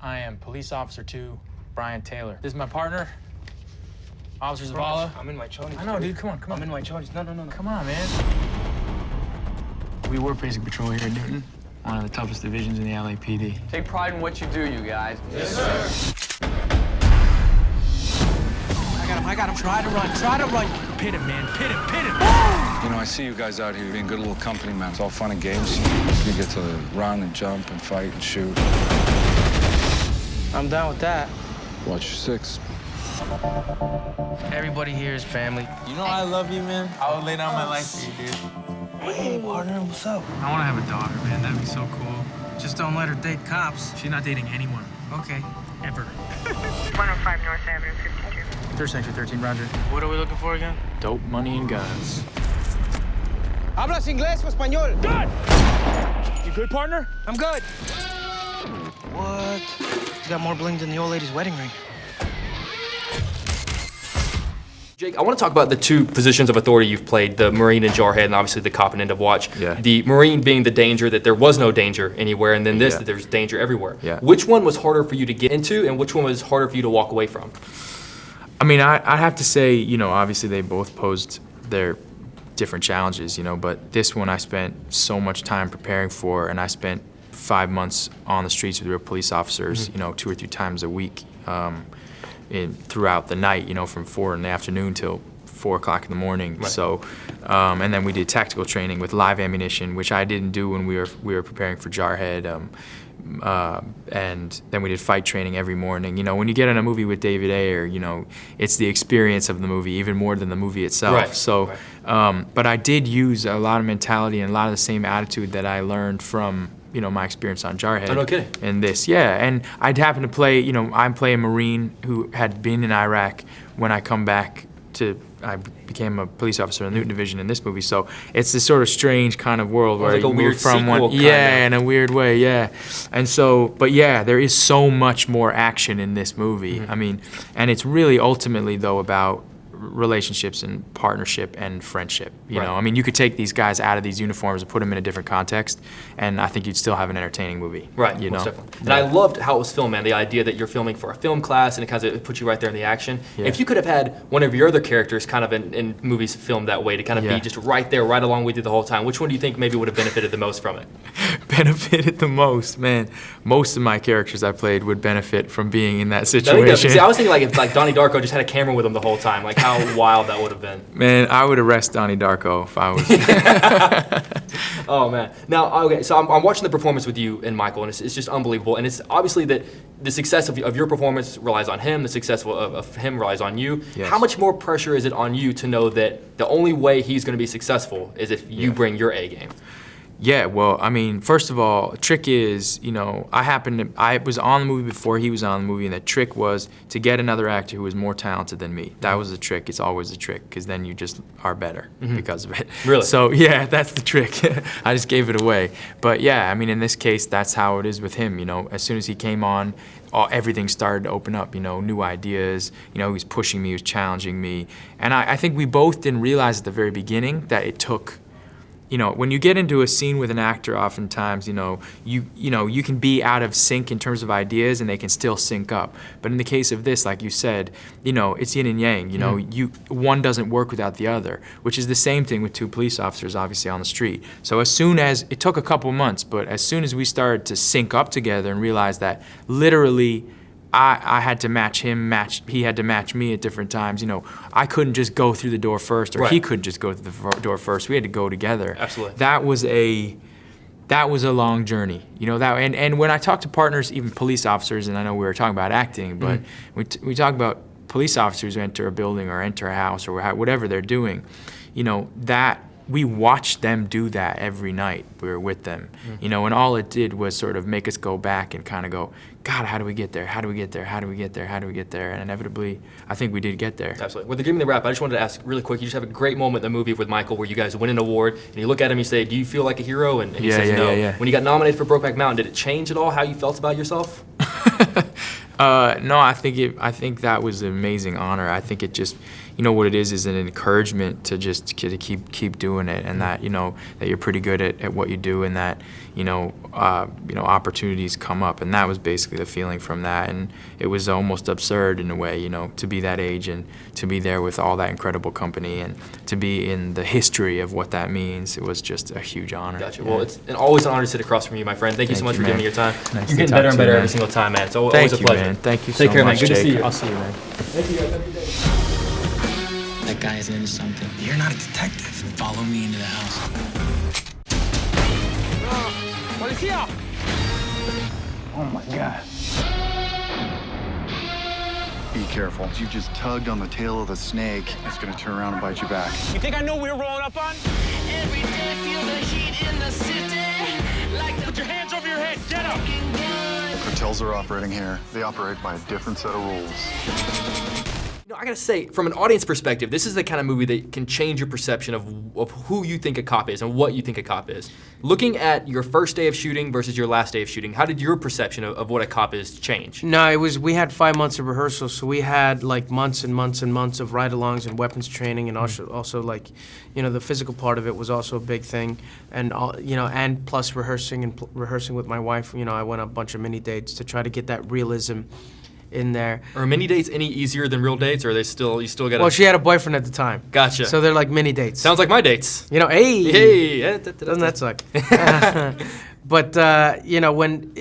I am Police Officer 2, Brian Taylor. This is my partner, Officer Zavala. I'm in my chonies. I know, dude. Come on, come on. I'm in my chonies. No. Come on, man. We were basic patrol here at Newton, one of the toughest divisions in the LAPD. Take pride in what you do, you guys. Yes, sir. I got him. Try to run. Pit him, man. Pit him. You know, I see you guys out here being good little company men. It's all fun and games. You get to run and jump and fight and shoot. I'm down with that. Watch your six. Everybody here is family. You know I love you, man. I would lay down my life for you, dude. Hey, partner, what's up? I want to have a daughter, man. That'd be so cool. Just don't let her date cops. She's not dating anyone. Okay. Ever. 105 North Avenue, 52. Third Section 13, Roger. What are we looking for again? Dope, money, and guns. ¿Hablas inglés o español? Good! You good, partner? I'm good. What? You got more bling than the old lady's wedding ring. Jake, I want to talk about the two positions of authority you've played, the Marine and Jarhead, and obviously the cop and end of watch. Yeah. The Marine being the danger that there was no danger anywhere, and then this, Yeah. that there's danger everywhere. Yeah. Which one was harder for you to get into, and which one was harder for you to walk away from? I mean, I have to say, you know, obviously they both posed their different challenges, you know, but this one I spent so much time preparing for, and I spent 5 months on the streets with real police officers, you know, 2 or 3 times a week, throughout the night, you know, from 4 in the afternoon till 4 o'clock in the morning. Right. So, and then we did tactical training with live ammunition, which I didn't do when we were preparing for Jarhead. And then we did fight training every morning. You know, when you get in a movie with David Ayer, you know, it's the experience of the movie even more than the movie itself. Right. So, but I did use a lot of mentality and a lot of the same attitude that I learned from, you know, my experience on Jarhead. Oh, no kidding. And this, yeah. And I'd happen to play, you know, I play a Marine who had been in Iraq. When I come back I became a police officer in the Newton Division in this movie. So it's this sort of strange kind of world where like you a weird move from one, sequel, yeah, in a weird way, yeah. And so, but yeah, there is so much more action in this movie. I mean, and it's really ultimately though about relationships and partnership and friendship. You Right. know, I mean, you could take these guys out of these uniforms and put them in a different context, and I think you'd still have an entertaining movie. Right, You most know. definitely. And I loved how it was filmed, man. The idea that you're filming for a film class and it kind of puts you right there in the action. Yeah. If you could have had one of your other characters kind of in movies filmed that way to kind of Yeah. be just right there, right along with you the whole time, which one do you think maybe would have benefited the most from it? Benefited the most, man. Most of my characters I played would benefit from being in that I think situation. see, I was thinking like if like Donnie Darko just had a camera with him the whole time, like how wild that would have been. Man, I would arrest Donnie Darko if I was. Oh man. Now, okay, so I'm watching the performance with you and Michael, and it's just unbelievable. And it's obviously that the success of your performance relies on him, the success of him relies on you. Yes. How much more pressure is it on you to know that the only way he's going to be successful is if you bring your A game? Yeah, well, I mean, first of all, trick is, you know, I was on the movie before he was on the movie, and the trick was to get another actor who was more talented than me. That was the trick. It's always the trick, because then you just are better because of it. Really? So, yeah, that's the trick. I just gave it away. But, yeah, I mean, in this case, that's how it is with him, you know. As soon as he came on, everything started to open up, you know, new ideas. You know, he was pushing me, he was challenging me. And I think we both didn't realize at the very beginning that it took, you know, when you get into a scene with an actor, oftentimes, you know, you can be out of sync in terms of ideas, and they can still sync up. But in the case of this, like you said, you know, it's yin and yang. You know, one doesn't work without the other, which is the same thing with 2 police officers, obviously, on the street. So as soon as it took a couple months, but as soon as we started to sync up together and realize that literally, I had to match him, he had to match me at different times. You know, I couldn't just go through the door first, or Right. he couldn't just go through the door first. We had to go together. Absolutely. That was a long journey. You know, that and when I talk to partners, even police officers, and I know we were talking about acting, but we talk about police officers who enter a building or enter a house or whatever they're doing, you know, that we watched them do that every night we were with them, you know, and all it did was sort of make us go back and kind of go, God, how do we get there? How do we get there? How do we get there? How do we get there? And inevitably, I think we did get there. Absolutely. Well, they're giving me the wrap. I just wanted to ask really quick. You just have a great moment in the movie with Michael where you guys win an award, and you look at him, you say, "Do you feel like a hero?" And he says, "No." When you got nominated for Brokeback Mountain, did it change at all how you felt about yourself? No, I think that was an amazing honor. I think it just, you know, what it is an encouragement to just to keep doing it, and that, you know, that you're pretty good at what you do, and that, you know, opportunities come up. And that was basically the feeling from that. And it was almost absurd in a way, you know, to be that age and to be there with all that incredible company and to be in the history of what that means. It was just a huge honor. Gotcha. Yeah. Well, it's always an honor to sit across from you, my friend. Thank you so much for giving me your time. Nice You're to getting talk better and to you, better man. every single time, man. It's always Thank a you, pleasure. man. Thank you so Take care, much, man. Good to Jake. see you. I'll see you, man. Thank you, guys. Have a good day. That guy is into something. You're not a detective. Follow me into the house. Oh my God. Be careful. You just tugged on the tail of the snake. It's gonna turn around and bite you back. You think I know what we're rolling up on? Every day feel the heat in the city. Like Put your hands over your head. Get up. Cartels are operating here. They operate by a different set of rules. You know, I gotta say, from an audience perspective, this is the kind of movie that can change your perception of who you think a cop is and what you think a cop is. Looking at your first day of shooting versus your last day of shooting, how did your perception of what a cop is change? No, we had 5 months of rehearsal, so we had like months and months and months of ride-alongs and weapons training, and also like, you know, the physical part of it was also a big thing, and you know, and plus rehearsing with my wife. You know, I went on a bunch of mini dates to try to get that realism in there. Are mini dates any easier than real dates, or are they still, you still gotta... Well, she had a boyfriend at the time. Gotcha. So they're like mini dates. Sounds like my dates. You know, hey! Hey! Doesn't that suck? But, you know, when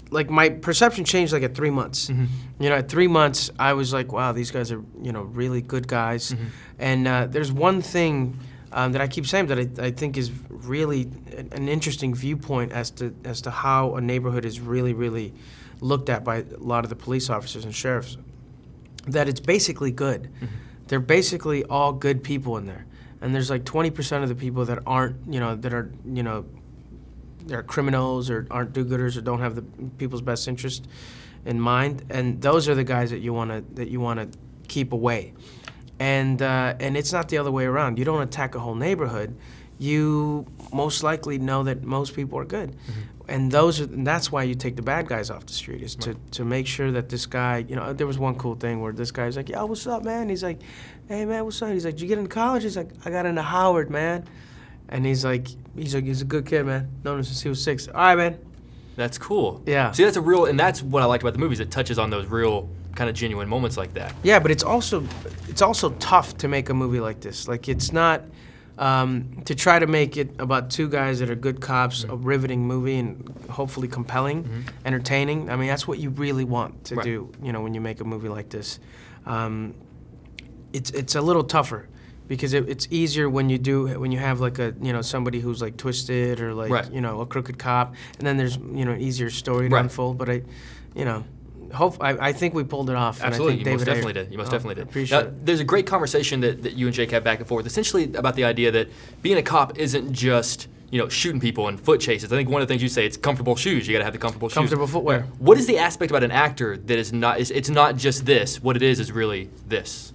like, my perception changed like at 3 months. Mm-hmm. You know, at 3 months, I was like, wow, these guys are, you know, really good guys. Mm-hmm. And there's one thing that I keep saying that I think is really an interesting viewpoint as to how a neighborhood is really, really looked at by a lot of the police officers and sheriffs, that it's basically good. Mm-hmm. They're basically all good people in there. And there's like 20% of the people that aren't, you know, that are, you know, they're criminals or aren't do-gooders or don't have the people's best interest in mind. And those are the guys that you want to keep away. And it's not the other way around. You don't attack a whole neighborhood. You most likely know that most people are good. Mm-hmm. And that's why you take the bad guys off the street, is to make sure that this guy, you know, there was one cool thing where this guy's like, yo, what's up, man? He's like, hey, man, what's up? He's like, did you get into college? He's like, I got into Howard, man. And he's like, he's a good kid, man. Known him since he was 6. All right, man. That's cool. Yeah. See, that's a real, and that's what I liked about the movies. It touches on those real kind of genuine moments like that. Yeah, but it's also tough to make a movie like this. Like, it's not, to try to make it about 2 guys that are good cops, a riveting movie, and hopefully compelling, entertaining. I mean, that's what you really want to do, you know, when you make a movie like this. It's a little tougher, because it's easier when you have like a, you know, somebody who's like twisted or like, you know, a crooked cop, and then there's, you know, an easier story to unfold. But you know, I think we pulled it off. Absolutely, and I think you most definitely did. You most definitely did. Appreciate now, it. there's a great conversation that you and Jake have back and forth, essentially about the idea that being a cop isn't just, you know, shooting people and foot chases. I think one of the things you say, it's comfortable shoes. You got to have the comfortable shoes. Comfortable footwear. What is the aspect about an actor that is not? It's not just this. What it is really this.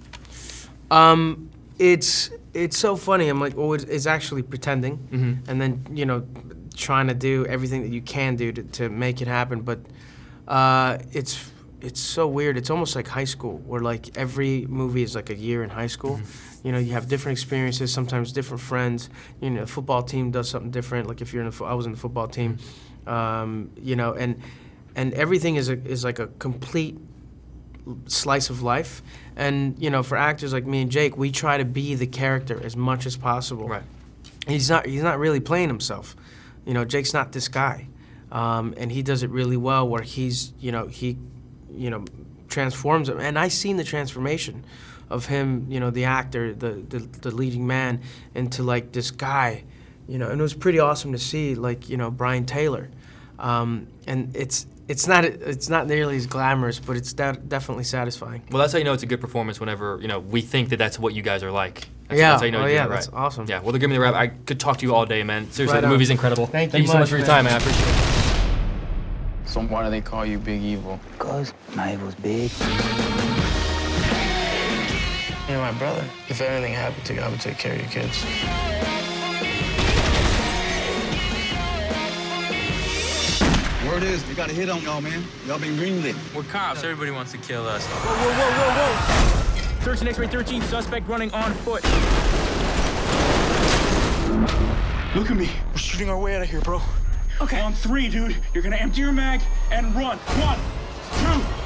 It's so funny. I'm like, oh, it's actually pretending, and then, you know, trying to do everything that you can do to make it happen. But it's so weird. It's almost like high school, where like every movie is like a year in high school. You know, you have different experiences, sometimes different friends. You know, the football team does something different. Like if you're I was in the football team, you know, and everything is like a complete slice of life. And, you know, for actors like me and Jake, we try to be the character as much as possible. Right. He's not really playing himself. You know, Jake's not this guy. And he does it really well, where he transforms him. And I seen the transformation of him, you know, the actor, the leading man, into like this guy, you know, and it was pretty awesome to see, like, you know, Brian Taylor. And it's not nearly as glamorous, but it's definitely satisfying. Well, that's how you know it's a good performance, whenever, you know, we think that that's what you guys are like. That's how you know oh you yeah, did it that's right. awesome. Yeah, well, they're giving me the rap. I could talk to you all day, man. Seriously, Right the on. movie's incredible. Thank you so much for your time, man. I appreciate it. So why do they call you Big Evil? Cause my evil's big. You're my brother. If anything happened to you, I would take care of your kids. Word is, they got a hit on y'all, man. Y'all been greenlit. We're cops. Everybody wants to kill us. 13 X-ray 13, suspect running on foot. Look at me. We're shooting our way out of here, bro. Okay. On 3, dude. You're gonna empty your mag and run. 1, 2,